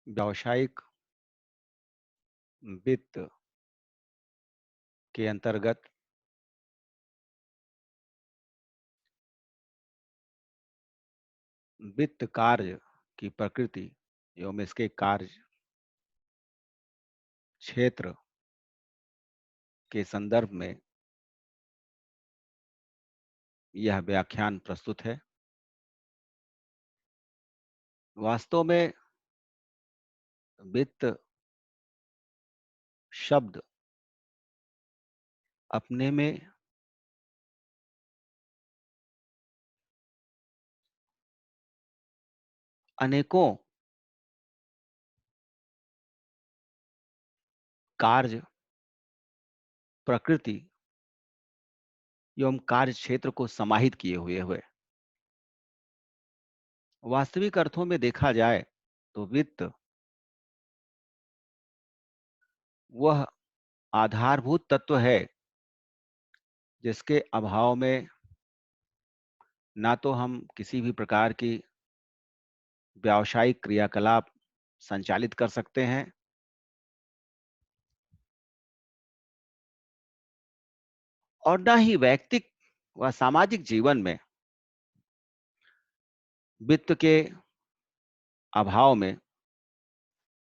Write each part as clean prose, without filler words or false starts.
व्यावसायिक वित्त के अंतर्गत वित्त कार्य की प्रकृति एवं इसके कार्य क्षेत्र के संदर्भ में यह व्याख्यान प्रस्तुत है। वास्तव में वित्त शब्द अपने में अनेकों कार्य प्रकृति एवं कार्य क्षेत्र को समाहित किए हुए वास्तविक अर्थों में देखा जाए तो वित्त वह आधारभूत तत्व है जिसके अभाव में ना तो हम किसी भी प्रकार की व्यावसायिक क्रियाकलाप संचालित कर सकते हैं और ना ही वैयक्तिक व सामाजिक जीवन में वित्त के अभाव में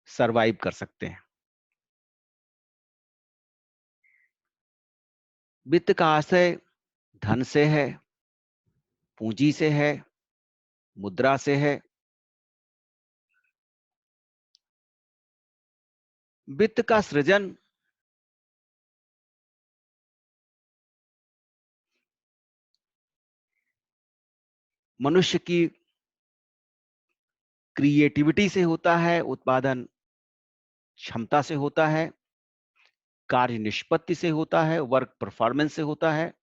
सरवाइव कर सकते हैं। वित्त का आशय धन से है, पूंजी से है, मुद्रा से है। वित्त का सृजन मनुष्य की क्रिएटिविटी से होता है, उत्पादन क्षमता से होता है, कार्य निष्पत्ति से होता है, वर्क परफॉर्मेंस से होता है।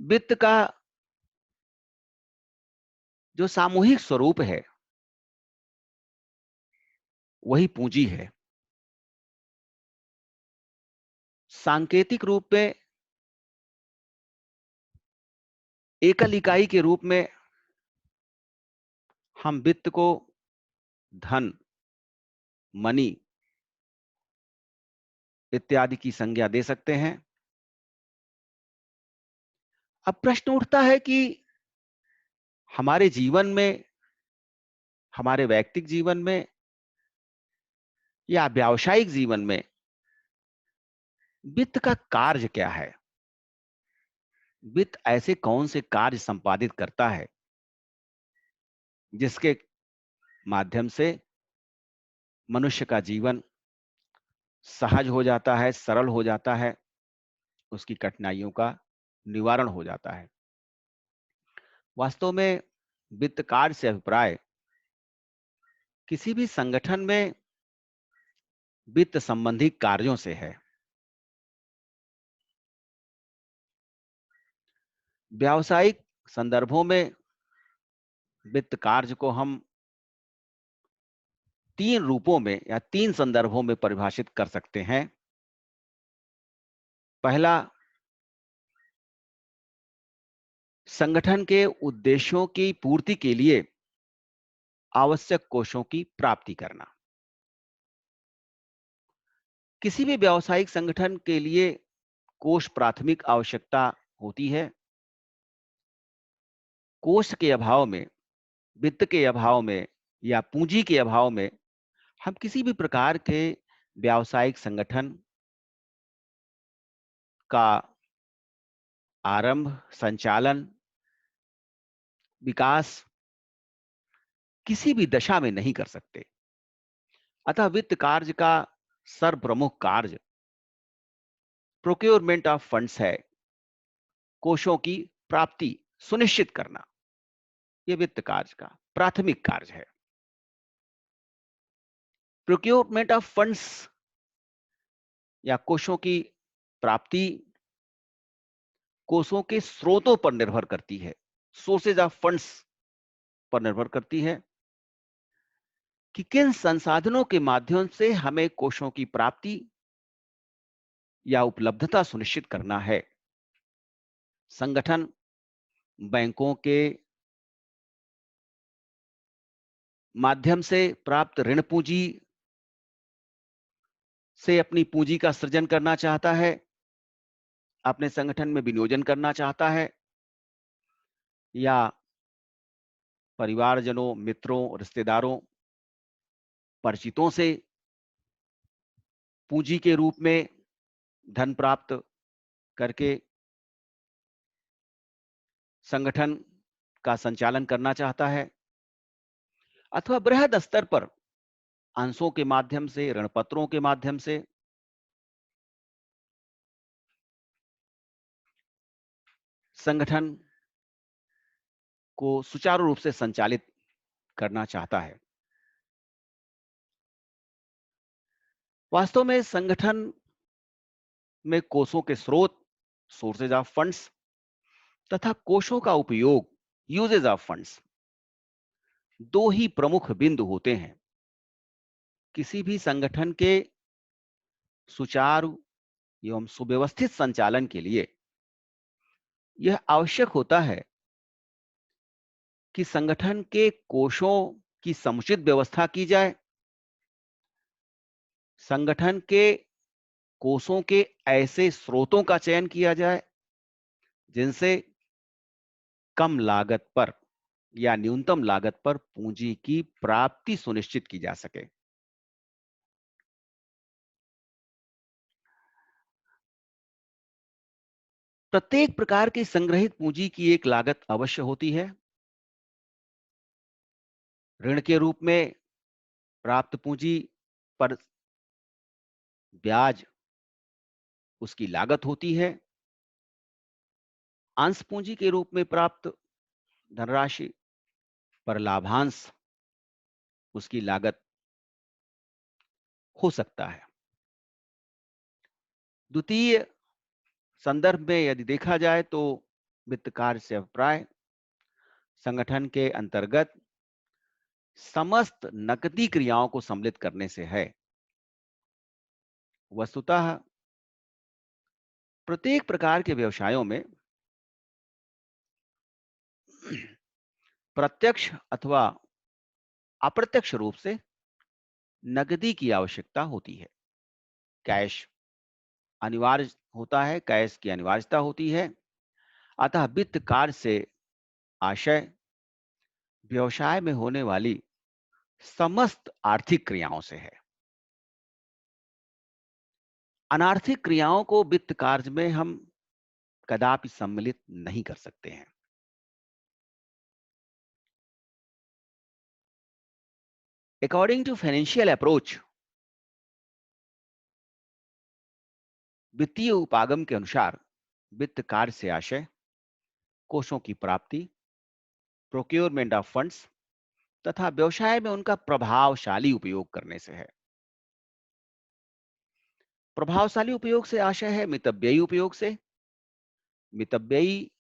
वित्त का जो सामूहिक स्वरूप है वही पूंजी है। सांकेतिक रूप में एकल इकाई के रूप में हम वित्त को धन, मनी इत्यादि की संज्ञा दे सकते हैं। अब प्रश्न उठता है कि हमारे जीवन में, हमारे वैयक्तिक जीवन में या व्यावसायिक जीवन में वित्त का कार्य क्या है? वित्त ऐसे कौन से कार्य संपादित करता है जिसके माध्यम से मनुष्य का जीवन सहज हो जाता है, सरल हो जाता है, उसकी कठिनाइयों का निवारण हो जाता है। वास्तव में वित्त कार्य से अभिप्राय किसी भी संगठन में वित्त संबंधी कार्यों से है। व्यावसायिक संदर्भों में वित्त कार्य को हम तीन रूपों में या तीन संदर्भों में परिभाषित कर सकते हैं। पहला, संगठन के उद्देश्यों की पूर्ति के लिए आवश्यक कोषों की प्राप्ति करना। किसी भी व्यावसायिक संगठन के लिए कोष प्राथमिक आवश्यकता होती है। कोष के अभाव में, वित्त के अभाव में या पूंजी के अभाव में हम किसी भी प्रकार के व्यावसायिक संगठन का आरंभ, संचालन, विकास किसी भी दशा में नहीं कर सकते। अतः वित्त कार्य का सर्वप्रमुख कार्य प्रोक्योरमेंट ऑफ फंड्स है, कोषों की प्राप्ति सुनिश्चित करना। यह वित्त कार्य का प्राथमिक कार्य है। प्रोक्योरमेंट ऑफ फंड्स या कोषों की प्राप्ति कोषों के स्रोतों पर निर्भर करती है, सोर्सेज ऑफ फंड्स पर निर्भर करती है कि किन संसाधनों के माध्यम से हमें कोषों की प्राप्ति या उपलब्धता सुनिश्चित करना है। संगठन बैंकों के माध्यम से प्राप्त ऋण पूंजी से अपनी पूंजी का सृजन करना चाहता है, अपने संगठन में विनियोजन करना चाहता है, या परिवारजनों, मित्रों, रिश्तेदारों, परिचितों से पूंजी के रूप में धन प्राप्त करके संगठन का संचालन करना चाहता है, अथवा बृहद स्तर पर अंशों के माध्यम से, ऋणपत्रों के माध्यम से संगठन को सुचारू रूप से संचालित करना चाहता है। वास्तव में संगठन में कोषों के स्रोत, सोर्सेज ऑफ फंड्स, तथा कोषों का उपयोग, यूजेज ऑफ फंड्स, दो ही प्रमुख बिंदु होते हैं। किसी भी संगठन के सुचारू एवं सुव्यवस्थित संचालन के लिए यह आवश्यक होता है कि संगठन के कोषों की समुचित व्यवस्था की जाए, संगठन के कोषों के ऐसे स्रोतों का चयन किया जाए जिनसे कम लागत पर या न्यूनतम लागत पर पूंजी की प्राप्ति सुनिश्चित की जा सके। प्रत्येक प्रकार की संग्रहित पूंजी की एक लागत अवश्य होती है। ऋण के रूप में प्राप्त पूंजी पर ब्याज उसकी लागत होती है। अंश पूंजी के रूप में प्राप्त धनराशि पर लाभांश उसकी लागत हो सकता है। द्वितीय संदर्भ में यदि देखा जाए तो वित्त कार्य से अभिप्राय संगठन के अंतर्गत समस्त नकदी क्रियाओं को सम्मिलित करने से है। वस्तुतः प्रत्येक प्रकार के व्यवसायों में प्रत्यक्ष अथवा अप्रत्यक्ष रूप से नकदी की आवश्यकता होती है। कैश अनिवार्य होता है, कैश की अनिवार्यता होती है। अतः वित्त कार्य से आशय व्यवसाय में होने वाली समस्त आर्थिक क्रियाओं से है। अनार्थिक क्रियाओं को वित्त कार्य में हम कदापि सम्मिलित नहीं कर सकते हैं। According to financial approach, वित्तीय उपागम के अनुसार वित्त कार्य से आशय कोषों की प्राप्ति, प्रोक्योरमेंट ऑफ फंड्स तथा व्यवसाय में उनका प्रभावशाली उपयोग करने से है। प्रभावशाली उपयोग से आशय है मितव्ययी उपयोग से। मितव्ययी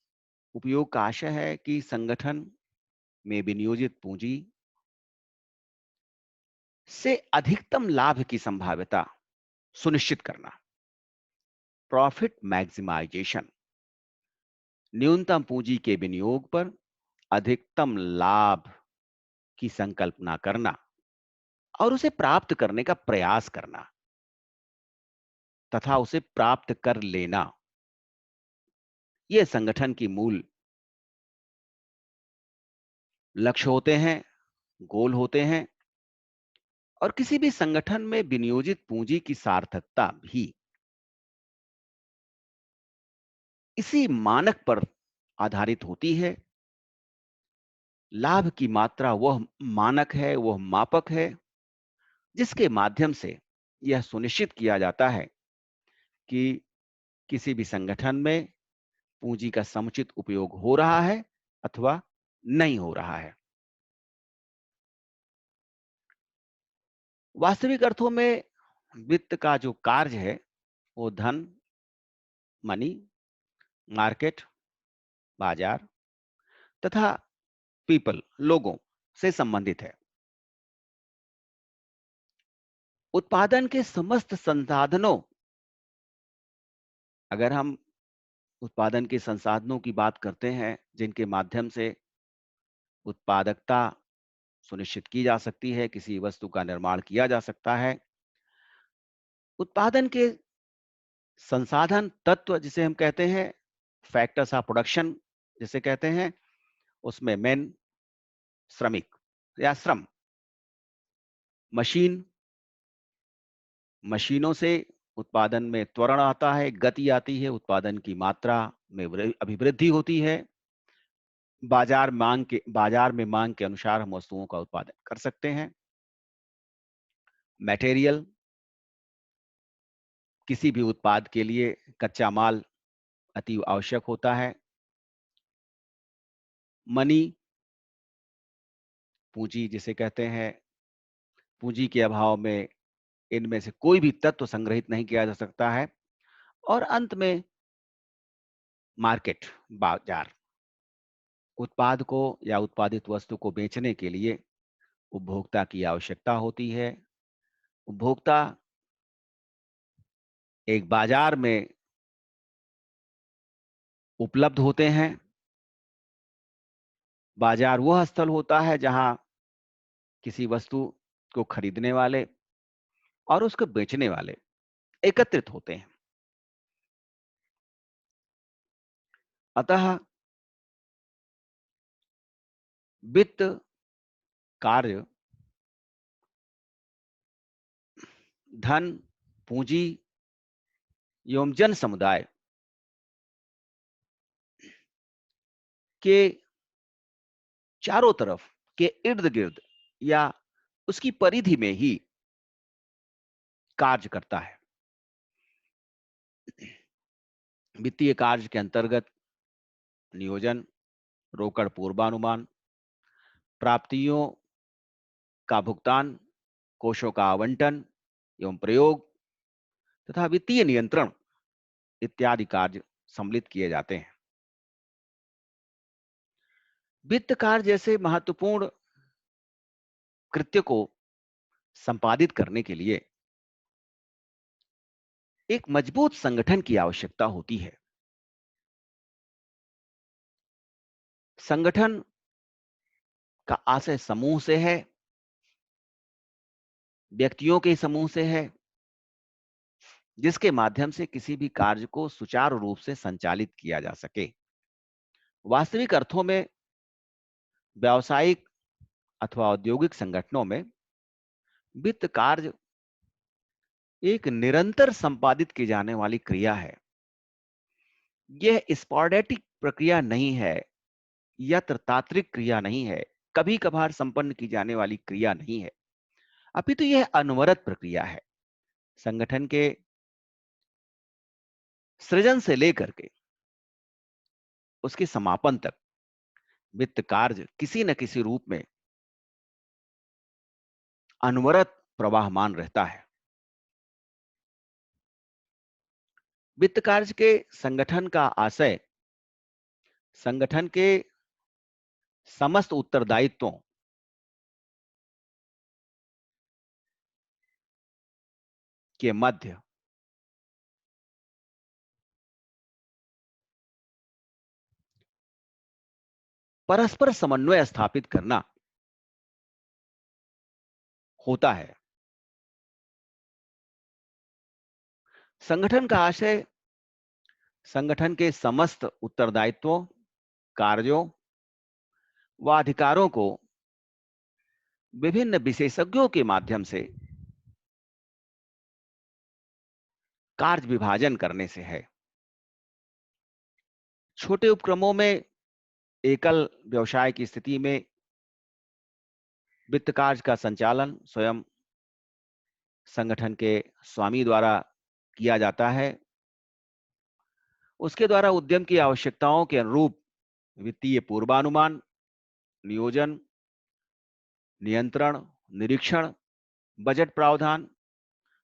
उपयोग का आशय है कि संगठन में विनियोजित पूंजी से अधिकतम लाभ की संभाव्यता सुनिश्चित करना। प्रॉफिट मैक्सिमाइजेशन न्यूनतम पूंजी के विनियोग पर अधिकतम लाभ की संकल्पना करना और उसे प्राप्त करने का प्रयास करना तथा उसे प्राप्त कर लेना, ये संगठन की मूल लक्ष्य होते हैं, गोल होते हैं। और किसी भी संगठन में विनियोजित पूंजी की सार्थकता भी इसी मानक पर आधारित होती है। लाभ की मात्रा वह मानक है, वह मापक है जिसके माध्यम से यह सुनिश्चित किया जाता है कि किसी भी संगठन में पूंजी का समुचित उपयोग हो रहा है अथवा नहीं हो रहा है। वास्तविक अर्थों में वित्त का जो कार्य है वो धन, मनी, मार्केट, बाजार तथा पीपल, लोगों से संबंधित है। उत्पादन के समस्त संसाधनों, अगर हम उत्पादन के संसाधनों की बात करते हैं जिनके माध्यम से उत्पादकता सुनिश्चित की जा सकती है, किसी वस्तु का निर्माण किया जा सकता है। उत्पादन के संसाधन तत्व जिसे हम कहते हैं, फैक्टर्स ऑफ प्रोडक्शन जिसे कहते हैं, उसमें मेन श्रमिक या श्रम, मशीन, मशीनों से उत्पादन में त्वरण आता है, गति आती है, उत्पादन की मात्रा में अभिवृद्धि होती है। बाजार में मांग के अनुसार हम वस्तुओं का उत्पादन कर सकते हैं। मटेरियल, किसी भी उत्पाद के लिए कच्चा माल अति आवश्यक होता है। मनी, पूंजी जिसे कहते हैं, पूंजी के अभाव में इनमें से कोई भी तत्व संग्रहित नहीं किया जा सकता है। और अंत में मार्केट, बाजार, उत्पाद को या उत्पादित वस्तु को बेचने के लिए उपभोक्ता की आवश्यकता होती है। उपभोक्ता एक बाजार में उपलब्ध होते हैं। बाजार वह स्थल होता है जहां किसी वस्तु को खरीदने वाले और उसको बेचने वाले एकत्रित होते हैं। अतः वित्त कार्य धन, पूंजी एवं जन समुदाय के चारों तरफ के इर्द गिर्द या उसकी परिधि में ही कार्य करता है। वित्तीय कार्य के अंतर्गत नियोजन, रोकड़ पूर्वानुमान, प्राप्तियों का भुगतान, कोषों का आवंटन एवं प्रयोग तथा वित्तीय नियंत्रण इत्यादि कार्य सम्मिलित किए जाते हैं। वित्त कार्य जैसे महत्वपूर्ण कृत्य को संपादित करने के लिए एक मजबूत संगठन की आवश्यकता होती है। संगठन का आशय समूह से है, व्यक्तियों के समूह से है, जिसके माध्यम से किसी भी कार्य को सुचारू रूप से संचालित किया जा सके। वास्तविक अर्थों में व्यावसायिक अथवा औद्योगिक संगठनों में वित्त कार्य एक निरंतर संपादित की जाने वाली क्रिया है। यह स्पॉरेडिक प्रक्रिया नहीं है, यत्र तात्रिक क्रिया नहीं है, कभी कभार संपन्न की जाने वाली क्रिया नहीं है, अपितु यह अनवरत प्रक्रिया है। संगठन के सृजन से लेकर के उसके समापन तक वित्त कार्य किसी न किसी रूप में अनवरत प्रवाहमान रहता है। वित्त कार्य के संगठन का आशय संगठन के समस्त उत्तरदायित्वों के मध्य परस्पर समन्वय स्थापित करना होता है। संगठन का आशय संगठन के समस्त उत्तरदायित्वों, कार्यों व अधिकारों को विभिन्न विशेषज्ञों के माध्यम से कार्य विभाजन करने से है। छोटे उपक्रमों में एकल व्यवसाय की स्थिति में वित्त कार्य का संचालन स्वयं संगठन के स्वामी द्वारा किया जाता है। उसके द्वारा उद्यम की आवश्यकताओं के अनुरूप वित्तीय पूर्वानुमान, नियोजन, नियंत्रण, निरीक्षण, बजट प्रावधान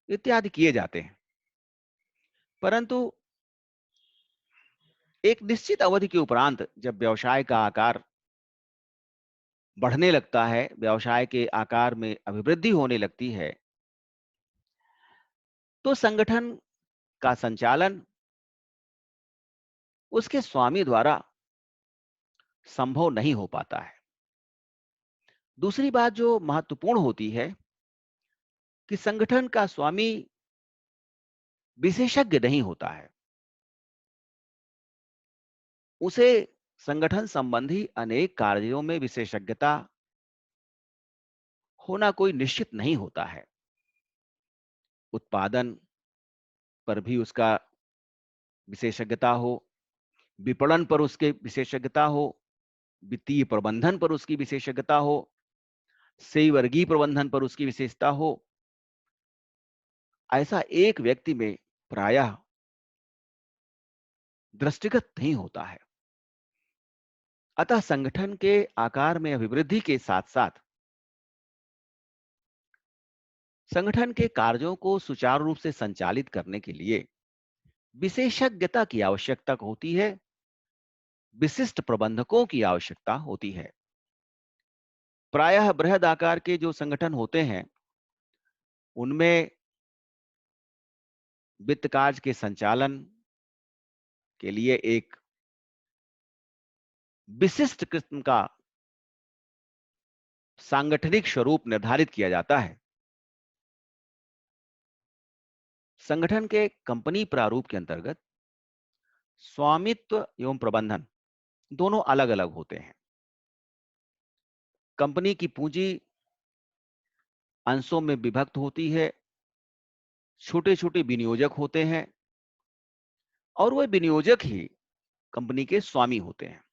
इत्यादि किए जाते हैं। परंतु एक निश्चित अवधि के उपरांत जब व्यवसाय का आकार बढ़ने लगता है, व्यवसाय के आकार में अभिवृद्धि होने लगती है, तो संगठन का संचालन उसके स्वामी द्वारा संभव नहीं हो पाता है। दूसरी बात जो महत्वपूर्ण होती है कि संगठन का स्वामी विशेषज्ञ नहीं होता है। उसे संगठन संबंधी अनेक कार्यों में विशेषज्ञता होना कोई निश्चित नहीं होता है। उत्पादन पर भी उसका विशेषज्ञता हो, विपणन पर उसके विशेषज्ञता हो, वित्तीय प्रबंधन पर उसकी विशेषज्ञता हो, सही वर्गीय प्रबंधन पर उसकी विशेषता हो। ऐसा एक व्यक्ति में प्रायः दृष्टिगत नहीं होता है। अतः संगठन के आकार में अभिवृद्धि के साथ साथ संगठन के कार्यों को सुचारू रूप से संचालित करने के लिए विशेषज्ञता की आवश्यकता होती है, विशिष्ट प्रबंधकों की आवश्यकता होती है। प्रायः बृहद आकार के जो संगठन होते हैं, उनमें वित्त कार्य के संचालन के लिए एक विशिष्ट किस्म का सांगठनिक स्वरूप निर्धारित किया जाता है। संगठन के कंपनी प्रारूप के अंतर्गत स्वामित्व एवं प्रबंधन दोनों अलग-अलग होते हैं। कंपनी की पूंजी अंशों में विभक्त होती है, छोटे-छोटे विनियोजक होते हैं और वह विनियोजक ही कंपनी के स्वामी होते हैं।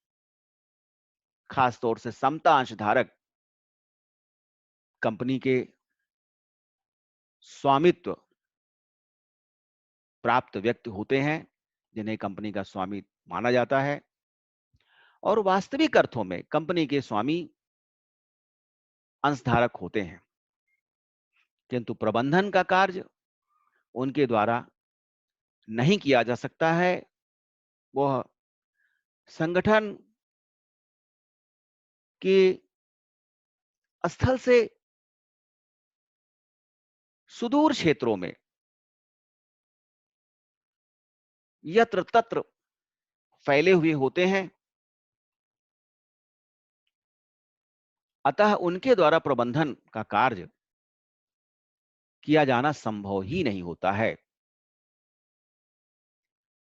खास तौर से समता अंशधारक कंपनी के स्वामित्व प्राप्त व्यक्ति होते हैं, जिन्हें कंपनी का स्वामी माना जाता है और वास्तविक अर्थों में कंपनी के स्वामी अंशधारक होते हैं, किंतु प्रबंधन का कार्य उनके द्वारा नहीं किया जा सकता है। वह संगठन के स्थल से सुदूर क्षेत्रों में यत्र तत्र फैले हुए होते हैं। अतः उनके द्वारा प्रबंधन का कार्य किया जाना संभव ही नहीं होता है,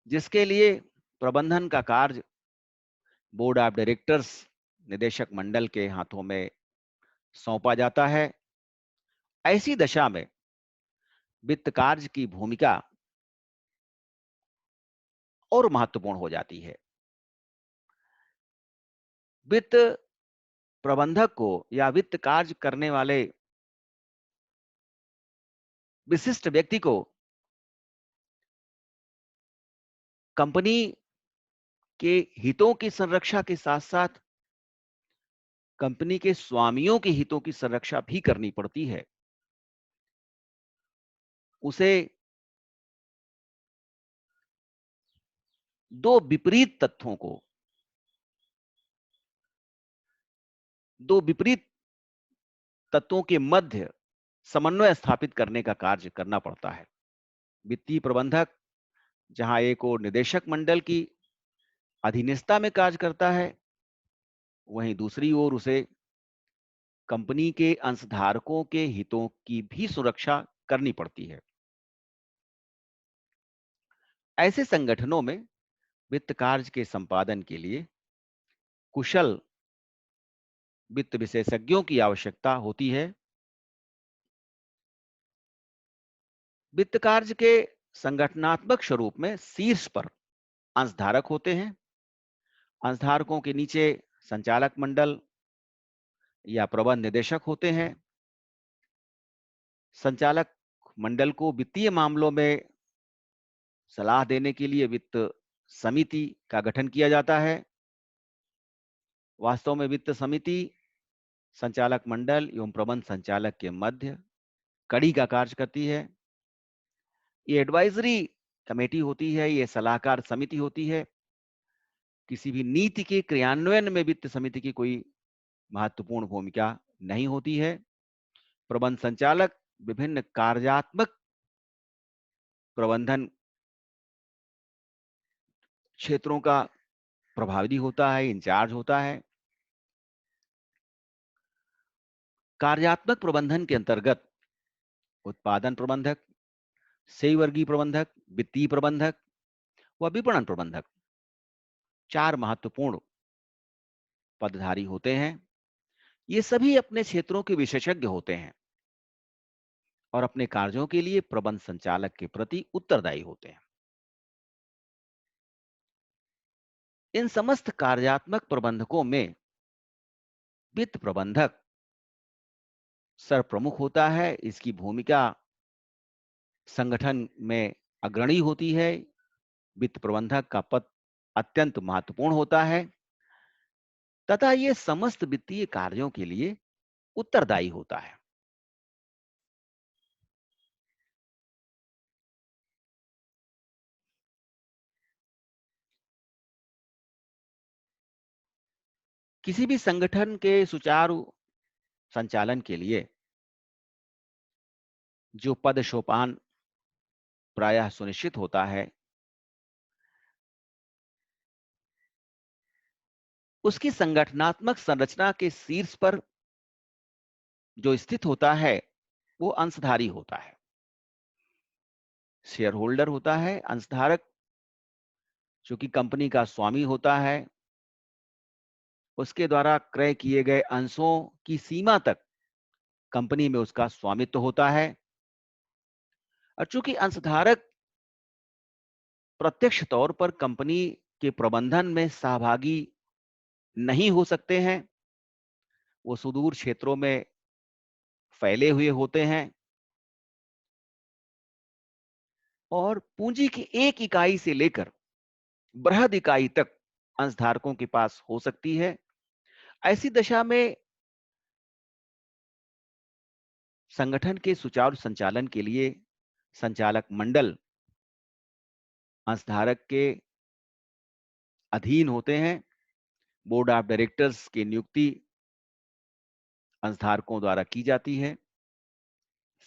जिसके लिए प्रबंधन का कार्य बोर्ड ऑफ डायरेक्टर्स निदेशक मंडल के हाथों में सौंपा जाता है। ऐसी दशा में वित्त कार्य की भूमिका और महत्वपूर्ण हो जाती है। वित्त प्रबंधक को या वित्त कार्य करने वाले विशिष्ट व्यक्ति को कंपनी के हितों की संरक्षा के साथ साथ कंपनी के स्वामियों के हितों की संरक्षा भी करनी पड़ती है। उसे दो विपरीत तत्वों को, दो विपरीत तत्वों के मध्य समन्वय स्थापित करने का कार्य करना पड़ता है। वित्तीय प्रबंधक जहां एक और निदेशक मंडल की अधीनस्था में कार्य करता है, वहीं दूसरी ओर उसे कंपनी के अंशधारकों के हितों की भी सुरक्षा करनी पड़ती है। ऐसे संगठनों में वित्त कार्य के संपादन के लिए कुशल वित्त विशेषज्ञों की आवश्यकता होती है। वित्त कार्य के संगठनात्मक स्वरूप में शीर्ष पर अंशधारक होते हैं। अंशधारकों के नीचे संचालक मंडल या प्रबंध निदेशक होते हैं। संचालक मंडल को वित्तीय मामलों में सलाह देने के लिए वित्त समिति का गठन किया जाता है। वास्तव में वित्त समिति संचालक मंडल एवं प्रबंध संचालक के मध्य कड़ी का कार्य करती है। ये एडवाइजरी कमेटी होती है, ये सलाहकार समिति होती है। किसी भी नीति के क्रियान्वयन में वित्त समिति की कोई महत्वपूर्ण भूमिका नहीं होती है। प्रबंध संचालक विभिन्न कार्यात्मक प्रबंधन क्षेत्रों का प्रभावी होता है, इंचार्ज होता है। कार्यात्मक प्रबंधन के अंतर्गत उत्पादन प्रबंधक, सही वर्गीय प्रबंधक, वित्तीय प्रबंधक व विपणन प्रबंधक 4 महत्वपूर्ण पदधारी होते हैं। ये सभी अपने क्षेत्रों के विशेषज्ञ होते हैं और अपने कार्यों के लिए प्रबंध संचालक के प्रति उत्तरदायी होते हैं। इन समस्त कार्यात्मक प्रबंधकों में वित्त प्रबंधक सरप्रमुख होता है। इसकी भूमिका संगठन में अग्रणी होती है। वित्त प्रबंधक का पद अत्यंत महत्वपूर्ण होता है तथा ये समस्त वित्तीय कार्यों के लिए उत्तरदायी होता है। किसी भी संगठन के सुचारू संचालन के लिए जो पद सोपान प्रायः सुनिश्चित होता है, उसकी संगठनात्मक संरचना के शीर्ष पर जो स्थित होता है, वो अंशधारी होता है। शेयर होल्डर होता है, अंशधारक, जो कि कंपनी का स्वामी होता है। उसके द्वारा क्रय किए गए अंशों की सीमा तक कंपनी में उसका स्वामित्व होता है। और चूंकि अंशधारक प्रत्यक्ष तौर पर कंपनी के प्रबंधन में सहभागी नहीं हो सकते हैं, वो सुदूर क्षेत्रों में फैले हुए होते हैं और पूंजी की एक इकाई से लेकर बृहद इकाई तक अंशधारकों के पास हो सकती है। ऐसी दशा में संगठन के सुचारू संचालन के लिए संचालक मंडल अंशधारक के अधीन होते हैं। बोर्ड ऑफ डायरेक्टर्स की नियुक्ति अंशधारकों द्वारा की जाती है।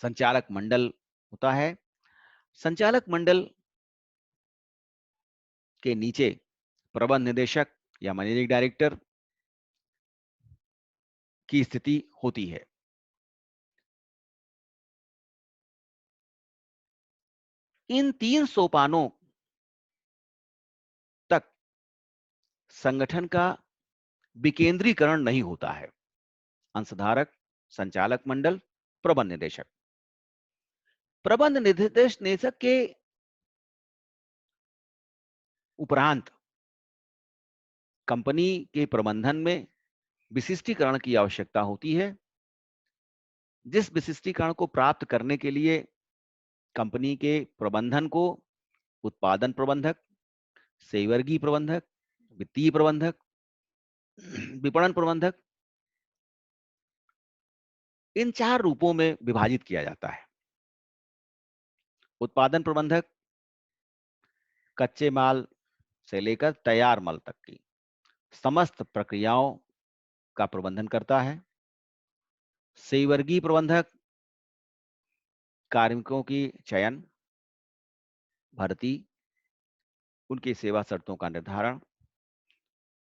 संचालक मंडल होता है। संचालक मंडल के नीचे प्रबंध निदेशक या मैनेजिंग डायरेक्टर की स्थिति होती है। इन 3 सोपानों तक संगठन का विकेंद्रीकरण नहीं होता है। अंशधारक, संचालक मंडल, प्रबंध निदेशक। प्रबंध निदेशक के उपरांत कंपनी के प्रबंधन में विशिष्टीकरण की आवश्यकता होती है। जिस विशिष्टीकरण को प्राप्त करने के लिए कंपनी के प्रबंधन को उत्पादन प्रबंधक, सेवर्गीय प्रबंधक, वित्तीय प्रबंधक, विपणन प्रबंधक, इन 4 रूपों में विभाजित किया जाता है। उत्पादन प्रबंधक कच्चे माल से लेकर तैयार माल तक की समस्त प्रक्रियाओं का प्रबंधन करता है। सेवर्गीय प्रबंधक कार्मिकों की चयन, भर्ती, उनकी सेवा शर्तों का निर्धारण,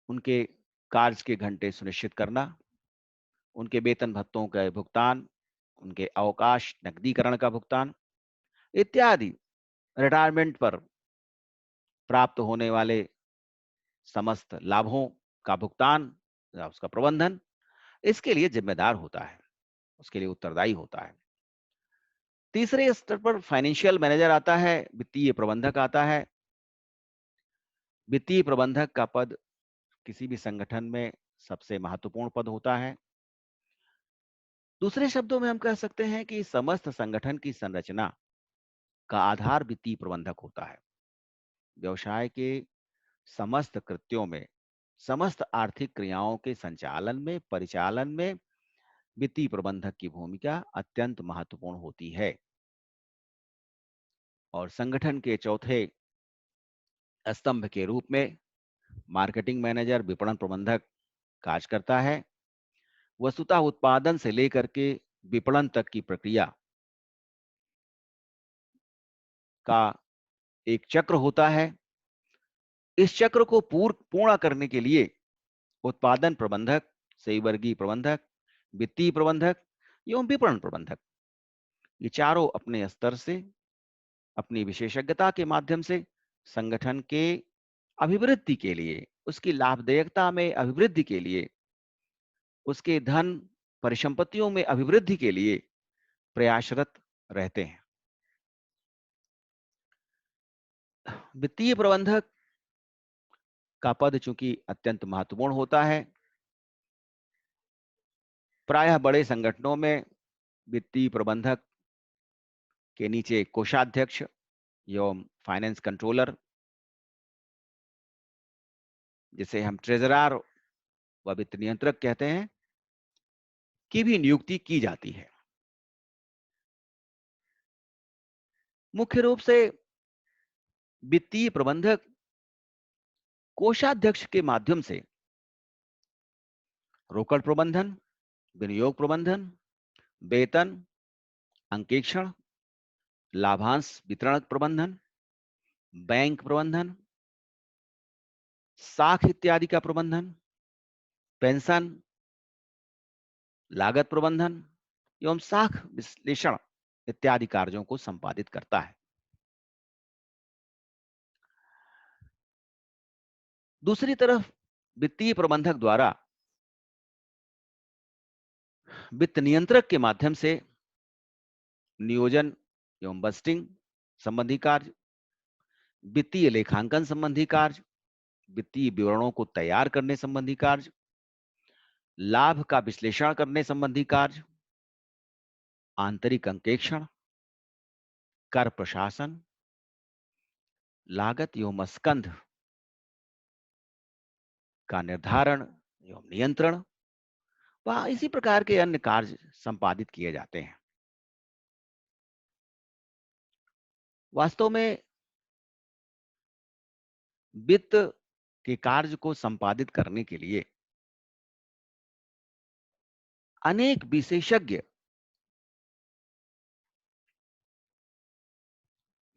उनके कार्य के घंटे सुनिश्चित करना, उनके वेतन भत्तों का भुगतान, उनके अवकाश नकदीकरण का भुगतान इत्यादि, रिटायरमेंट पर प्राप्त होने वाले समस्त लाभों का भुगतान या उसका प्रबंधन, इसके लिए जिम्मेदार होता है, उसके लिए उत्तरदायी होता है। तीसरे स्तर पर फाइनेंशियल मैनेजर आता है, वित्तीय प्रबंधक आता है। वित्तीय प्रबंधक का पद किसी भी संगठन में सबसे महत्वपूर्ण पद होता है। दूसरे शब्दों में हम कह सकते हैं कि समस्त संगठन की संरचना का आधार वित्तीय प्रबंधक होता है। व्यवसाय के समस्त कृत्यों में, समस्त आर्थिक क्रियाओं के संचालन में, परिचालन में वित्तीय प्रबंधक की भूमिका अत्यंत महत्वपूर्ण होती है। और संगठन के चौथे स्तंभ के रूप में मार्केटिंग मैनेजर, विपणन प्रबंधक कार्य करता है। वस्तुतः उत्पादन से लेकर के विपणन तक की प्रक्रिया का एक चक्र होता है। इस चक्र को पूर्ण करने के लिए उत्पादन प्रबंधक, सही वर्गीय प्रबंधक, वित्तीय प्रबंधक एवं विपणन प्रबंधक, ये चारों अपने स्तर से, अपनी विशेषज्ञता के माध्यम से संगठन के अभिवृद्धि के लिए, उसकी लाभदायकता में अभिवृद्धि के लिए, उसके धन परिसंपत्तियों में अभिवृद्धि के लिए प्रयासरत रहते हैं। वित्तीय प्रबंधक का पद चूंकि अत्यंत महत्वपूर्ण होता है, प्रायः बड़े संगठनों में वित्तीय प्रबंधक के नीचे कोषाध्यक्ष एवं फाइनेंस कंट्रोलर, जिसे हम ट्रेजरर व वित्त नियंत्रक कहते हैं, की भी नियुक्ति की जाती है। मुख्य रूप से वित्तीय प्रबंधक कोषाध्यक्ष के माध्यम से रोकड़ प्रबंधन, विनियोग प्रबंधन, वेतन, अंकेक्षण, लाभांश वितरण प्रबंधन, बैंक प्रबंधन, साख इत्यादि का प्रबंधन, पेंशन, लागत प्रबंधन एवं साख विश्लेषण इत्यादि कार्यों को संपादित करता है। दूसरी तरफ वित्तीय प्रबंधक द्वारा वित्त नियंत्रक के माध्यम से नियोजन एवं बजटिंग संबंधी कार्य, वित्तीय लेखांकन संबंधी कार्य, वित्तीय विवरणों को तैयार करने संबंधी कार्य, लाभ का विश्लेषण करने संबंधी कार्य, आंतरिक अंकेक्षण, कर प्रशासन, लागत एवं स्कंध का निर्धारण एवं नियंत्रण व इसी प्रकार के अन्य कार्य संपादित किए जाते हैं। वास्तव में वित्त के कार्य को संपादित करने के लिए अनेक विशेषज्ञ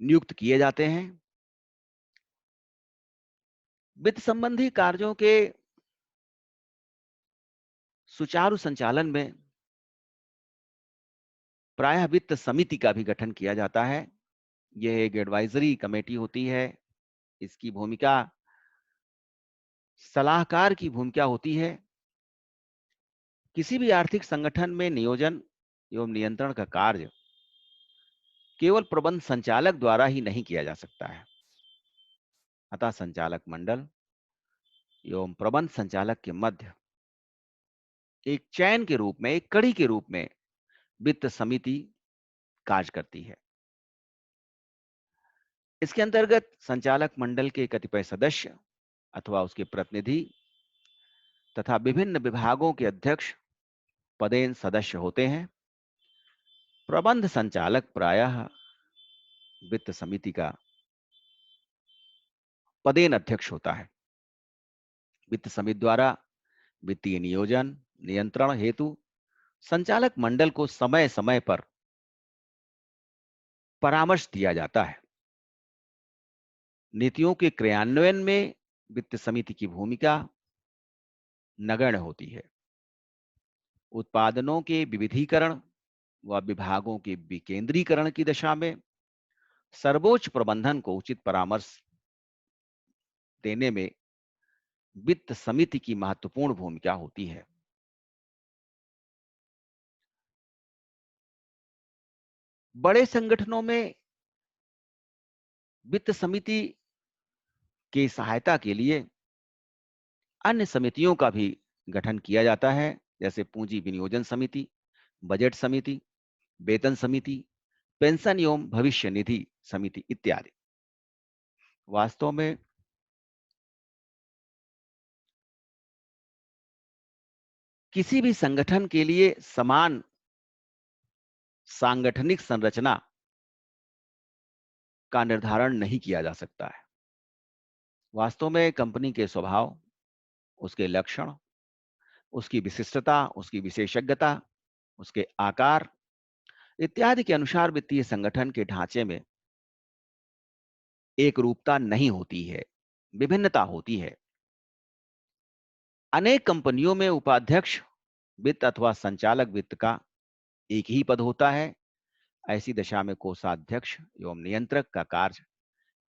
नियुक्त किए जाते हैं। वित्त संबंधी कार्यों के सुचारू संचालन में प्रायः वित्त समिति का भी गठन किया जाता है। यह एक एडवाइजरी कमेटी होती है। इसकी भूमिका सलाहकार की भूमिका होती है। किसी भी आर्थिक संगठन में नियोजन एवं नियंत्रण का कार्य केवल प्रबंध संचालक द्वारा ही नहीं किया जा सकता है, अतः संचालक मंडल एवं प्रबंध संचालक के मध्य एक चैन के रूप में, एक कड़ी के रूप में वित्त समिति कार्य करती है। इसके अंतर्गत संचालक मंडल के कतिपय सदस्य अथवा उसके प्रतिनिधि तथा विभिन्न विभागों के अध्यक्ष पदेन सदस्य होते हैं। प्रबंध संचालक प्रायः वित्त समिति का पदेन अध्यक्ष होता है। वित्त समिति द्वारा वित्तीय नियोजन नियंत्रण हेतु संचालक मंडल को समय समय पर परामर्श दिया जाता है। नीतियों के क्रियान्वयन में वित्त समिति की भूमिका नगण्य होती है। उत्पादनों के विविधीकरण व विभागों के विकेंद्रीकरण की दिशा में सर्वोच्च प्रबंधन को उचित परामर्श देने में वित्त समिति की महत्वपूर्ण भूमिका होती है। बड़े संगठनों में वित्त समिति की सहायता के लिए अन्य समितियों का भी गठन किया जाता है, जैसे पूंजी विनियोजन समिति, बजट समिति, वेतन समिति, पेंशन एवं भविष्य निधि समिति इत्यादि। वास्तव में किसी भी संगठन के लिए समान सांगठनिक संरचना का निर्धारण नहीं किया जा सकता है। वास्तव में कंपनी के स्वभाव, उसके लक्षण, उसकी विशिष्टता, उसकी विशेषज्ञता, उसके आकार इत्यादि के अनुसार वित्तीय संगठन के ढांचे में एक रूपता नहीं होती है, विभिन्नता होती है। अनेक कंपनियों में उपाध्यक्ष वित्त अथवा संचालक वित्त का एक ही पद होता है। ऐसी दशा में कोषाध्यक्ष एवं नियंत्रक का कार्य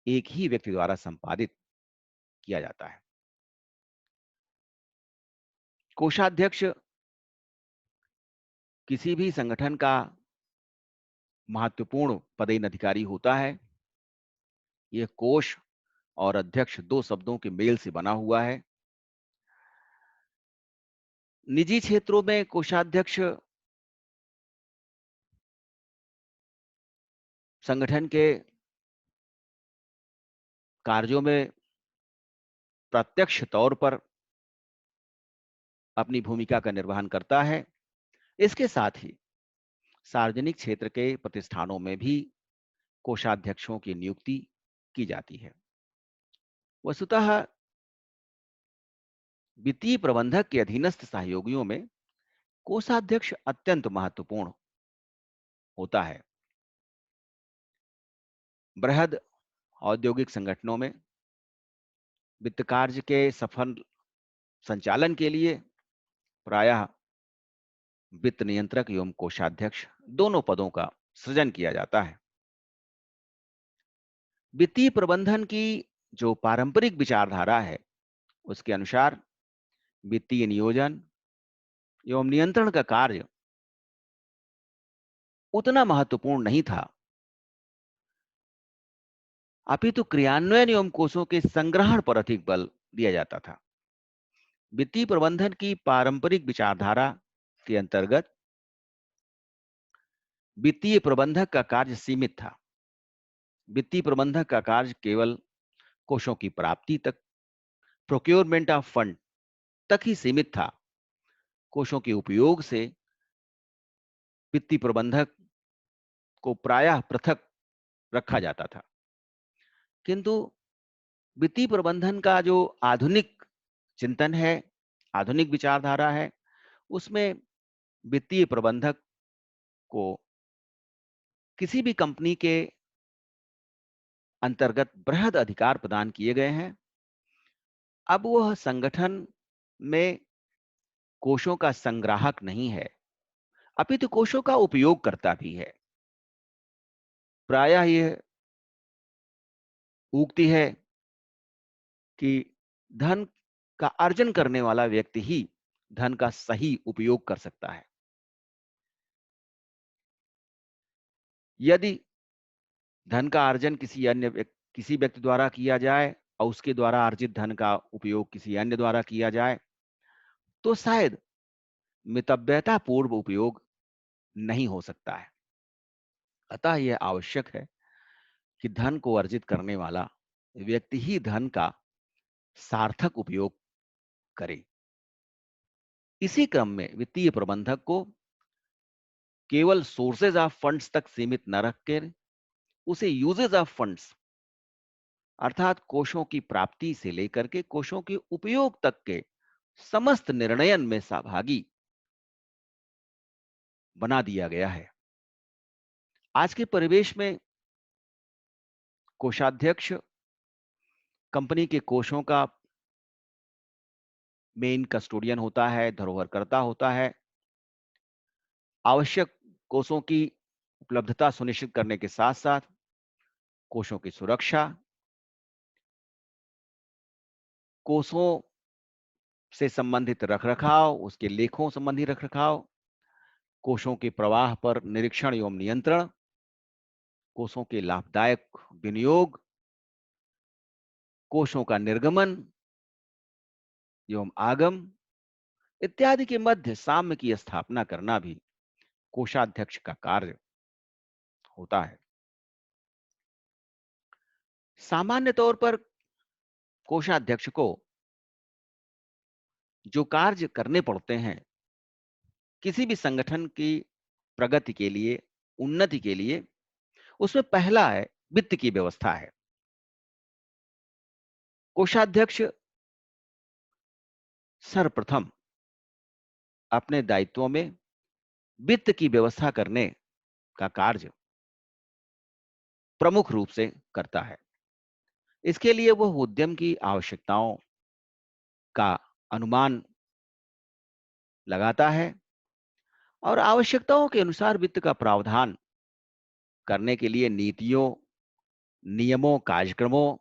एक ही व्यक्ति द्वारा संपादित किया जाता है। कोषाध्यक्ष किसी भी संगठन का महत्वपूर्ण पदेन अधिकारी होता है। यह कोष और अध्यक्ष दो शब्दों के मेल से बना हुआ है। निजी क्षेत्रों में कोषाध्यक्ष संगठन के कार्यों में प्रत्यक्ष तौर पर अपनी भूमिका का निर्वहन करता है। इसके साथ ही सार्वजनिक क्षेत्र के प्रतिष्ठानों में भी कोषाध्यक्षों की नियुक्ति की जाती है। वस्तुतः वित्तीय प्रबंधक के अधीनस्थ सहयोगियों में कोषाध्यक्ष अत्यंत महत्वपूर्ण होता है। बृहद औद्योगिक संगठनों में वित्त कार्य के सफल संचालन के लिए प्रायः वित्त नियंत्रक एवं कोषाध्यक्ष दोनों पदों का सृजन किया जाता है। वित्तीय प्रबंधन की जो पारंपरिक विचारधारा है, उसके अनुसार वित्तीय नियोजन एवं नियंत्रण का कार्य उतना महत्वपूर्ण नहीं था, अपितु क्रियान्वयन एवं कोषों के संग्रहण पर अधिक बल दिया जाता था। वित्तीय प्रबंधन की पारंपरिक विचारधारा के अंतर्गत वित्तीय प्रबंधक का कार्य सीमित था। वित्तीय प्रबंधक का कार्य केवल कोषों की प्राप्ति तक, प्रोक्योरमेंट ऑफ फंड तक ही सीमित था। कोषों के उपयोग से वित्तीय प्रबंधक को प्रायः पृथक रखा जाता था। किंतु वित्तीय प्रबंधन का जो आधुनिक चिंतन है, आधुनिक विचारधारा है, उसमें वित्तीय प्रबंधक को किसी भी कंपनी के अंतर्गत बृहद अधिकार प्रदान किए गए हैं। अब वह संगठन में कोषों का संग्राहक नहीं है, अपितु कोषों का उपयोग करता भी है। प्रायः यह उक्ति है कि धन का अर्जन करने वाला व्यक्ति ही धन का सही उपयोग कर सकता है। यदि धन का अर्जन किसी व्यक्ति द्वारा किया जाए और उसके द्वारा अर्जित धन का उपयोग किसी अन्य द्वारा किया जाए, तो शायद मितव्ययता पूर्व उपयोग नहीं हो सकता है। अतः यह आवश्यक है कि धन को अर्जित करने वाला व्यक्ति ही धन का सार्थक उपयोग करे। इसी क्रम में वित्तीय प्रबंधक को केवल सोर्सेज ऑफ फंड्स तक सीमित न रखकर उसे यूजेज ऑफ फंड्स अर्थात कोषों की प्राप्ति से लेकर के कोषों के उपयोग तक के समस्त निर्णयन में सहभागी बना दिया गया है। आज के परिवेश में कोषाध्यक्ष कंपनी के कोषों का मेन कस्टोडियन होता है, धरोहरकर्ता होता है। आवश्यक कोषों की उपलब्धता सुनिश्चित करने के साथ साथ कोषों की सुरक्षा, कोषों से संबंधित रखरखाव, उसके लेखों संबंधी रखरखाव, कोषों के प्रवाह पर निरीक्षण एवं नियंत्रण, कोषों के लाभदायक विनियोग, कोषों का निर्गमन एवं आगम इत्यादि के मध्य साम्य की स्थापना करना भी कोषाध्यक्ष का कार्य होता है। सामान्य तौर पर कोषाध्यक्ष को जो कार्य करने पड़ते हैं किसी भी संगठन की प्रगति के लिए, उन्नति के लिए, उसमें पहला है वित्त की व्यवस्था है। कोषाध्यक्ष सर्वप्रथम अपने दायित्वों में वित्त की व्यवस्था करने का कार्य प्रमुख रूप से करता है। इसके लिए वह उद्यम की आवश्यकताओं का अनुमान लगाता है और आवश्यकताओं के अनुसार वित्त का प्रावधान करने के लिए नीतियों, नियमों, कार्यक्रमों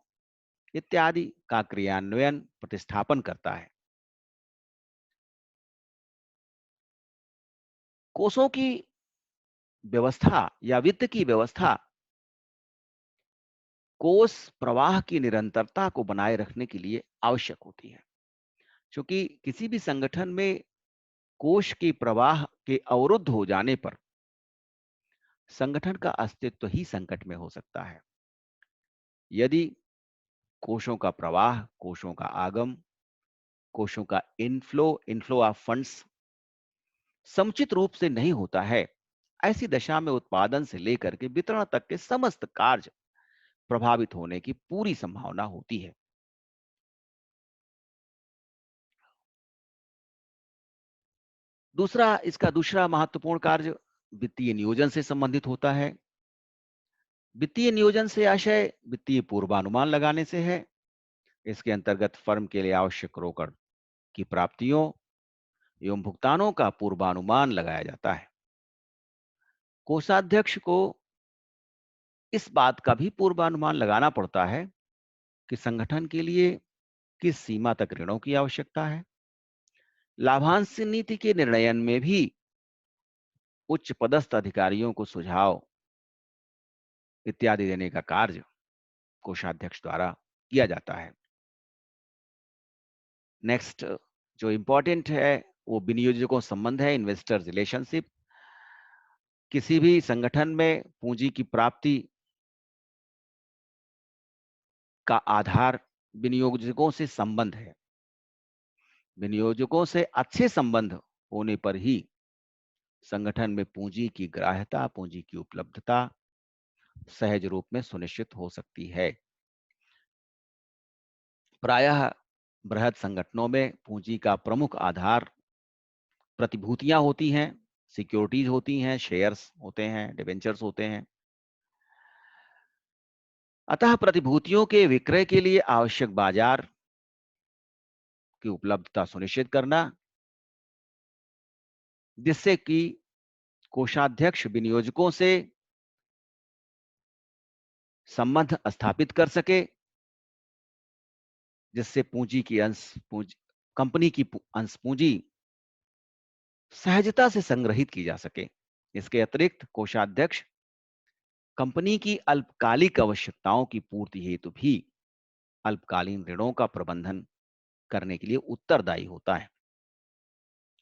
इत्यादि का क्रियान्वयन, प्रतिस्थापन करता है। कोषों की व्यवस्था या वित्त की व्यवस्था कोष प्रवाह की निरंतरता को बनाए रखने के लिए आवश्यक होती है। क्योंकि किसी भी संगठन में कोष के प्रवाह के अवरुद्ध हो जाने पर संगठन का अस्तित्व ही संकट में हो सकता है। यदि कोषों का प्रवाह, कोषों का आगम, कोषों का इनफ्लो ऑफ फंड्स समुचित रूप से नहीं होता है, ऐसी दशा में उत्पादन से लेकर के वितरण तक के समस्त कार्य प्रभावित होने की पूरी संभावना होती है। इसका दूसरा महत्वपूर्ण कार्य वित्तीय नियोजन से संबंधित होता है। वित्तीय नियोजन से आशय वित्तीय पूर्वानुमान लगाने से है। इसके अंतर्गत फर्म के लिए आवश्यक रोकड़ की प्राप्तियों एवं भुगतानों का पूर्वानुमान लगाया जाता है। कोषाध्यक्ष को इस बात का भी पूर्वानुमान लगाना पड़ता है कि संगठन के लिए किस सीमा तक ऋणों की आवश्यकता है। लाभांश नीति के निर्णयन में भी उच्च पदस्थ अधिकारियों को सुझाव इत्यादि देने का कार्य कोषाध्यक्ष द्वारा किया जाता है। नेक्स्ट जो इंपॉर्टेंट है वो विनियोजकों संबंध है, इन्वेस्टर रिलेशनशिप। किसी भी संगठन में पूंजी की प्राप्ति का आधार विनियोजकों से संबंध है। विनियोजकों से अच्छे संबंध होने पर ही संगठन में पूंजी की ग्राह्यता, पूंजी की उपलब्धता सहज रूप में सुनिश्चित हो सकती है। प्रायः बृहद संगठनों में पूंजी का प्रमुख आधार प्रतिभूतियां होती हैं, सिक्योरिटीज होती हैं, शेयर्स होते हैं, डिबेंचर्स होते हैं। अतः प्रतिभूतियों के विक्रय के लिए आवश्यक बाजार की उपलब्धता सुनिश्चित करना, जिससे कि कोषाध्यक्ष विनियोजकों से संबंध स्थापित कर सके, जिससे पूंजी की कंपनी की अंश पूंजी सहजता से संग्रहित की जा सके। इसके अतिरिक्त कोषाध्यक्ष कंपनी की अल्पकालिक आवश्यकताओं की पूर्ति हेतु भी अल्पकालीन ऋणों का प्रबंधन करने के लिए उत्तरदायी होता है।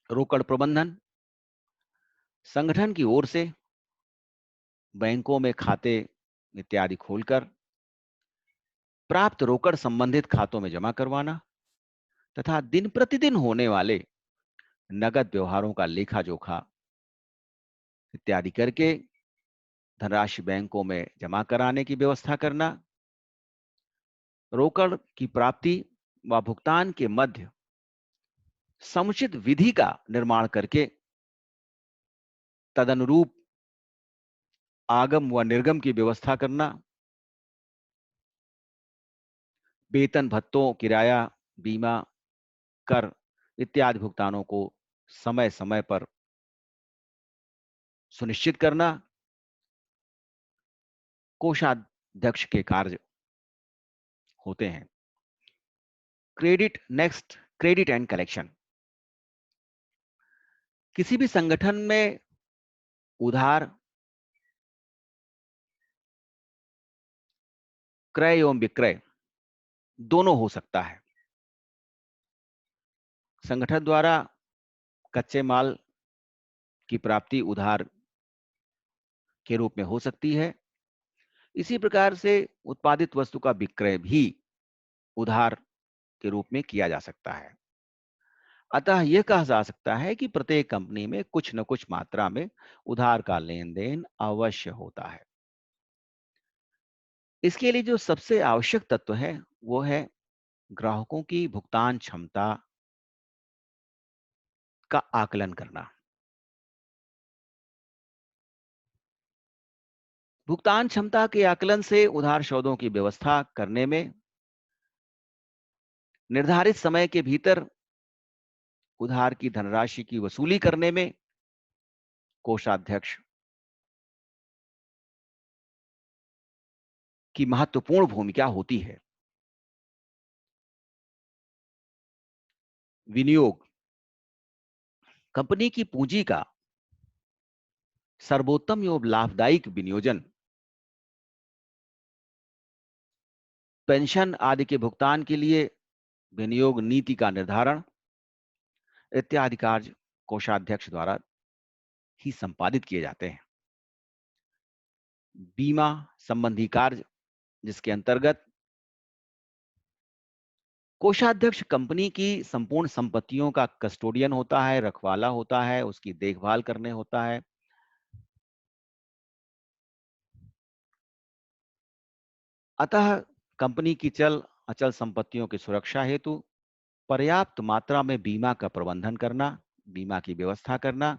रोकड़ प्रबंधन संगठन की ओर से बैंकों में खाते इत्यादि खोलकर प्राप्त रोकड़ संबंधित खातों में जमा करवाना तथा दिन प्रतिदिन होने वाले नगद व्यवहारों का लेखा जोखा इत्यादि करके धनराशि बैंकों में जमा कराने की व्यवस्था करना, रोकड़ की प्राप्ति व भुगतान के मध्य समुचित विधि का निर्माण करके तदनुरूप आगम व निर्गम की व्यवस्था करना, वेतन भत्तों, किराया, बीमा, कर इत्यादि भुगतानों को समय समय पर सुनिश्चित करना कोषाध्यक्ष के कार्य होते हैं। Credit and collection. किसी भी संगठन में उधार, क्रय एवं विक्रय दोनों हो सकता है। संगठन द्वारा कच्चे माल की प्राप्ति उधार के रूप में हो सकती है। इसी प्रकार से उत्पादित वस्तु का विक्रय भी उधार के रूप में किया जा सकता है। अतः यह कहा जा सकता है कि प्रत्येक कंपनी में कुछ न कुछ मात्रा में उधार का लेन देन अवश्य होता है। इसके लिए जो सबसे आवश्यक तत्व है वो है ग्राहकों की भुगतान क्षमता का आकलन करना। भुगतान क्षमता के आकलन से उधार सौदों की व्यवस्था करने में, निर्धारित समय के भीतर उधार की धनराशि की वसूली करने में कोषाध्यक्ष की महत्वपूर्ण भूमिका होती है। विनियोग कंपनी की पूंजी का सर्वोत्तम एवं लाभदायक विनियोजन, पेंशन आदि के भुगतान के लिए विनियोग नीति का निर्धारण इत्यादि कार्य कोषाध्यक्ष द्वारा ही संपादित किए जाते हैं। बीमा संबंधी कार्य, जिसके अंतर्गत कोषाध्यक्ष कंपनी की संपूर्ण संपत्तियों का कस्टोडियन होता है, रखवाला होता है, उसकी देखभाल करने होता है। अतः कंपनी की चल अचल संपत्तियों की सुरक्षा हेतु पर्याप्त मात्रा में बीमा का प्रबंधन करना, बीमा की व्यवस्था करना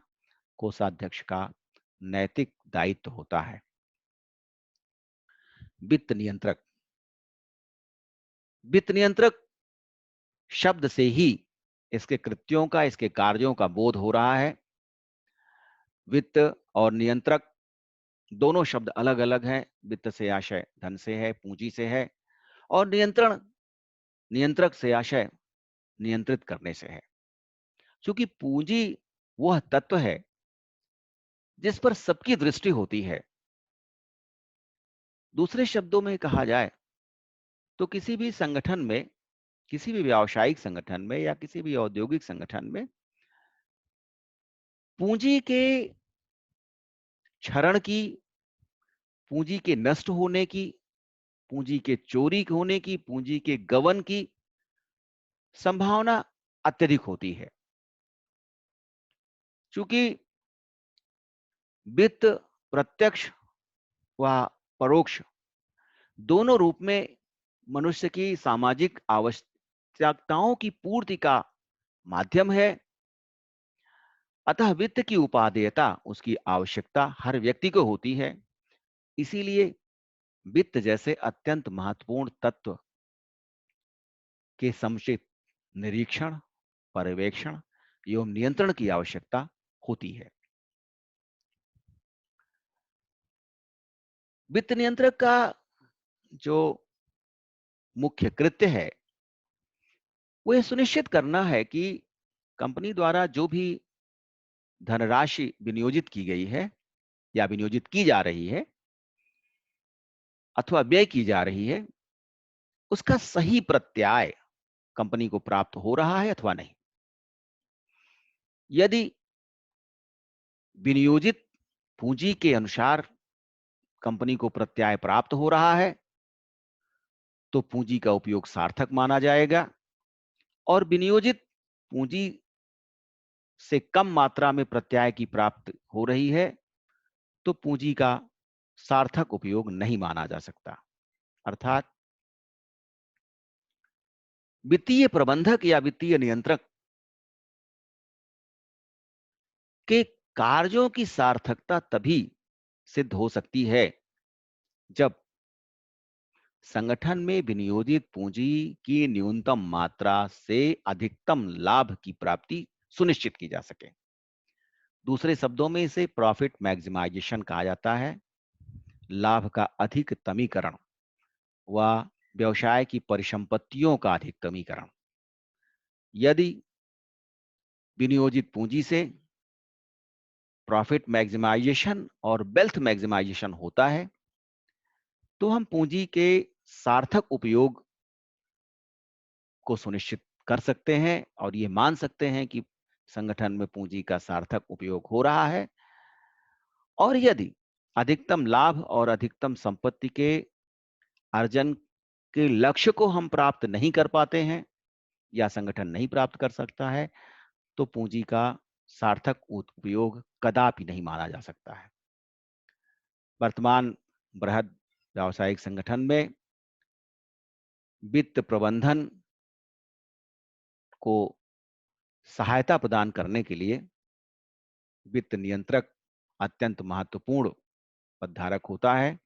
कोषाध्यक्ष का नैतिक दायित्व होता है। वित्त नियंत्रक, वित्त नियंत्रक शब्द से ही इसके कृत्यों का, इसके कार्यों का बोध हो रहा है। वित्त और नियंत्रक दोनों शब्द अलग अलग हैं। वित्त से आशय धन से है, पूंजी से है, और नियंत्रक से आशय नियंत्रित करने से है। क्योंकि पूंजी वह तत्व है जिस पर सबकी दृष्टि होती है। दूसरे शब्दों में कहा जाए तो किसी भी संगठन में, किसी भी व्यावसायिक संगठन में या किसी भी औद्योगिक संगठन में पूंजी के क्षरण की, पूंजी के नष्ट होने की, पूंजी के चोरी होने की, पूंजी के गबन की संभावना अत्यधिक होती है। चूंकि वित्त प्रत्यक्ष व परोक्ष दोनों रूप में मनुष्य की सामाजिक आवश्यकताओं की पूर्ति का माध्यम है। अतः वित्त की उपादेयता, उसकी आवश्यकता हर व्यक्ति को होती है। इसीलिए वित्त जैसे अत्यंत महत्वपूर्ण तत्व के समुचित निरीक्षण, पर्यवेक्षण एवं नियंत्रण की आवश्यकता होती है। वित्त नियंत्रक का जो मुख्य कृत्य है वो यह सुनिश्चित करना है कि कंपनी द्वारा जो भी धनराशि विनियोजित की गई है या विनियोजित की जा रही है अथवा व्यय की जा रही है, उसका सही प्रत्याय कंपनी को प्राप्त हो रहा है अथवा नहीं। यदि विनियोजित पूंजी के अनुसार कंपनी को प्रत्याय प्राप्त हो रहा है तो पूंजी का उपयोग सार्थक माना जाएगा, और विनियोजित पूंजी से कम मात्रा में प्रत्याय की प्राप्त हो रही है तो पूंजी का सार्थक उपयोग नहीं माना जा सकता। अर्थात वित्तीय प्रबंधक या वित्तीय नियंत्रक के कार्यों की सार्थकता तभी सिद्ध हो सकती है जब संगठन में विनियोजित पूंजी की न्यूनतम मात्रा से अधिकतम लाभ की प्राप्ति सुनिश्चित की जा सके। दूसरे शब्दों में इसे प्रॉफिट मैक्सिमाइजेशन कहा जाता है। लाभ का अधिकतमीकरण व व्यवसाय की परिसंपत्तियों का अधिकतमीकरण। यदि विनियोजित पूंजी से प्रॉफिट मैक्सिमाइजेशन और वेल्थ मैक्सिमाइजेशन होता है तो हम पूंजी के सार्थक उपयोग को सुनिश्चित कर सकते हैं और ये मान सकते हैं कि संगठन में पूंजी का सार्थक उपयोग हो रहा है। और यदि अधिकतम लाभ और अधिकतम संपत्ति के अर्जन के लक्ष्य को हम प्राप्त नहीं कर पाते हैं या संगठन नहीं प्राप्त कर सकता है तो पूंजी का सार्थक उपयोग कदापि नहीं माना जा सकता है। वर्तमान बृहद व्यावसायिक संगठन में वित्त प्रबंधन को सहायता प्रदान करने के लिए वित्त नियंत्रक अत्यंत महत्वपूर्ण पदधारक होता है।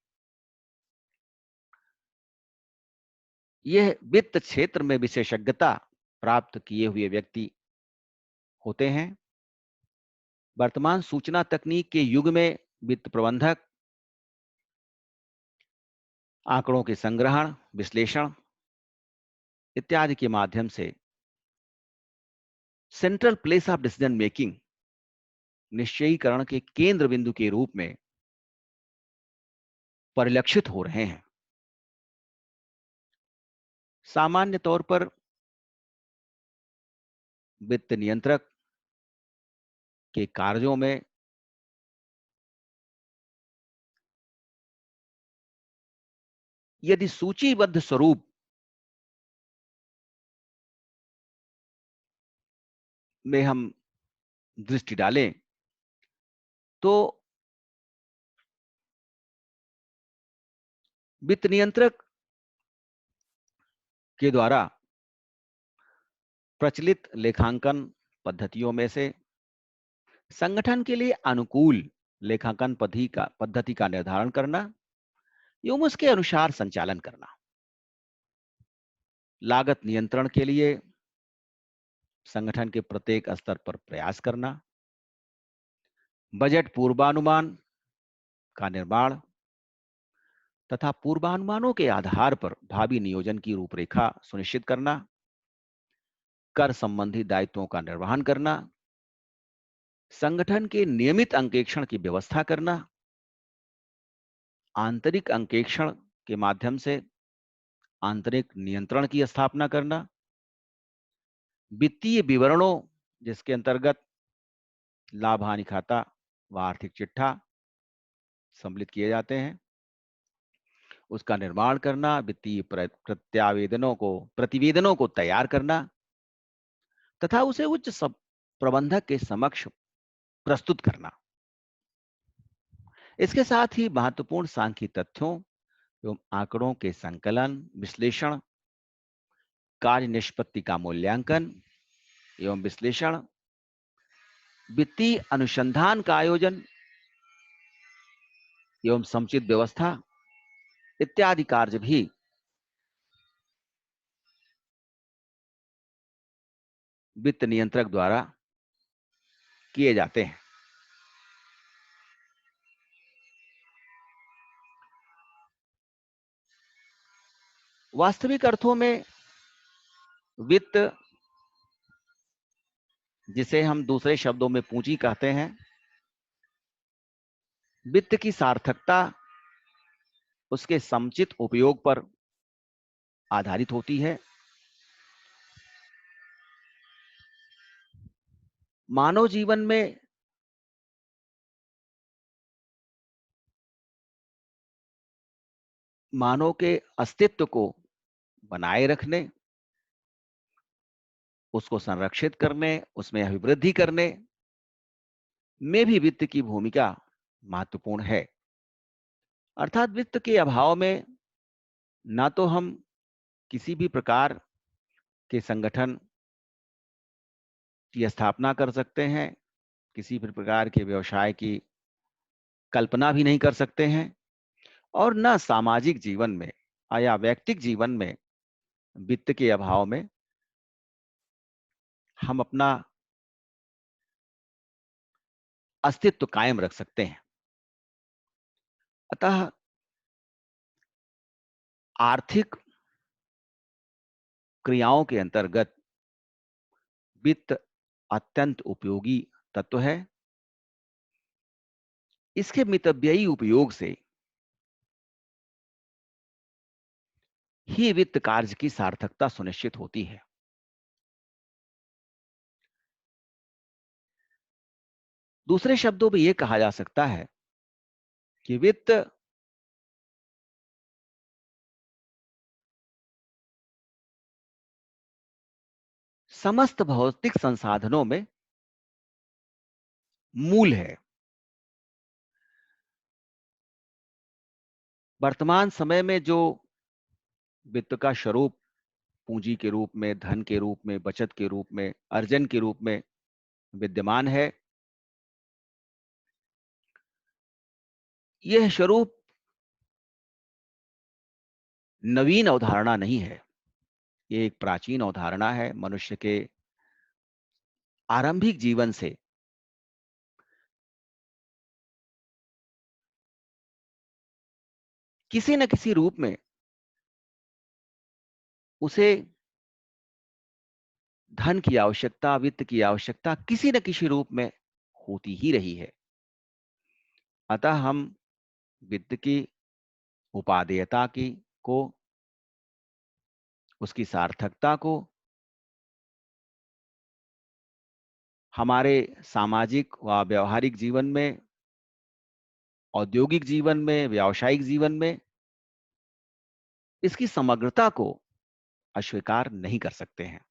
यह वित्त क्षेत्र में विशेषज्ञता प्राप्त किए हुए व्यक्ति होते हैं। वर्तमान सूचना तकनीक के युग में वित्त प्रबंधक आंकड़ों के संग्रहण, विश्लेषण इत्यादि के माध्यम से central place of decision making, निश्चयीकरण के केंद्र बिंदु के रूप में परिलक्षित हो रहे हैं। सामान्य तौर पर वित्त नियंत्रक के कार्यों में यदि सूचीबद्ध स्वरूप में हम दृष्टि डालें तो वित्त नियंत्रक के द्वारा प्रचलित लेखांकन पद्धतियों में से संगठन के लिए अनुकूल लेखांकन पद्धति का निर्धारण करना एवं उसके अनुसार संचालन करना, लागत नियंत्रण के लिए संगठन के प्रत्येक स्तर पर प्रयास करना, बजट पूर्वानुमान का निर्माण तथा पूर्वानुमानों के आधार पर भावी नियोजन की रूपरेखा सुनिश्चित करना, कर संबंधी दायित्वों का निर्वहन करना, संगठन के नियमित अंकेक्षण की व्यवस्था करना, आंतरिक अंकेक्षण के माध्यम से आंतरिक नियंत्रण की स्थापना करना, वित्तीय विवरणों जिसके अंतर्गत लाभ हानि खाता व आर्थिक चिट्ठा सम्मिलित किए जाते हैं, उसका निर्माण करना, वित्तीय प्रतिवेदनों को तैयार करना तथा उसे उच्च प्रबंधक के समक्ष प्रस्तुत करना। इसके साथ ही महत्वपूर्ण सांख्यिकी तथ्यों एवं आंकड़ों के संकलन, विश्लेषण, कार्य निष्पत्ति का मूल्यांकन एवं विश्लेषण, वित्तीय अनुसंधान का आयोजन एवं समुचित व्यवस्था इत्यादि कार्य भी वित्त नियंत्रक द्वारा किए जाते हैं। वास्तविक अर्थों में वित्त, जिसे हम दूसरे शब्दों में पूंजी कहते हैं, वित्त की सार्थकता उसके समुचित उपयोग पर आधारित होती है। मानव जीवन में मानव के अस्तित्व को बनाए रखने, उसको संरक्षित करने, उसमें अभिवृद्धि करने में भी वित्त की भूमिका महत्वपूर्ण है। अर्थात वित्त के अभाव में ना तो हम किसी भी प्रकार के संगठन की स्थापना कर सकते हैं, किसी भी प्रकार के व्यवसाय की कल्पना भी नहीं कर सकते हैं और न सामाजिक जीवन में या व्यक्तिक जीवन में वित्त के अभाव में हम अपना अस्तित्व कायम रख सकते हैं। अतः आर्थिक क्रियाओं के अंतर्गत वित्त अत्यंत उपयोगी तत्व है। इसके मितव्ययी उपयोग से ही वित्त कार्य की सार्थकता सुनिश्चित होती है। दूसरे शब्दों में यह कहा जा सकता है कि वित्त समस्त भौतिक संसाधनों में मूल है। वर्तमान समय में जो वित्त का स्वरूप पूंजी के रूप में, धन के रूप में, बचत के रूप में, अर्जन के रूप में विद्यमान है, यह स्वरूप नवीन अवधारणा नहीं है। ये एक प्राचीन अवधारणा है। मनुष्य के आरंभिक जीवन से किसी न किसी रूप में उसे धन की आवश्यकता, वित्त की आवश्यकता किसी न किसी रूप में होती ही रही है। अतः हम वित्त की उपादेयता की को, उसकी सार्थकता को हमारे सामाजिक व व्यावहारिक जीवन में, औद्योगिक जीवन में, व्यावसायिक जीवन में इसकी समग्रता को अस्वीकार नहीं कर सकते हैं।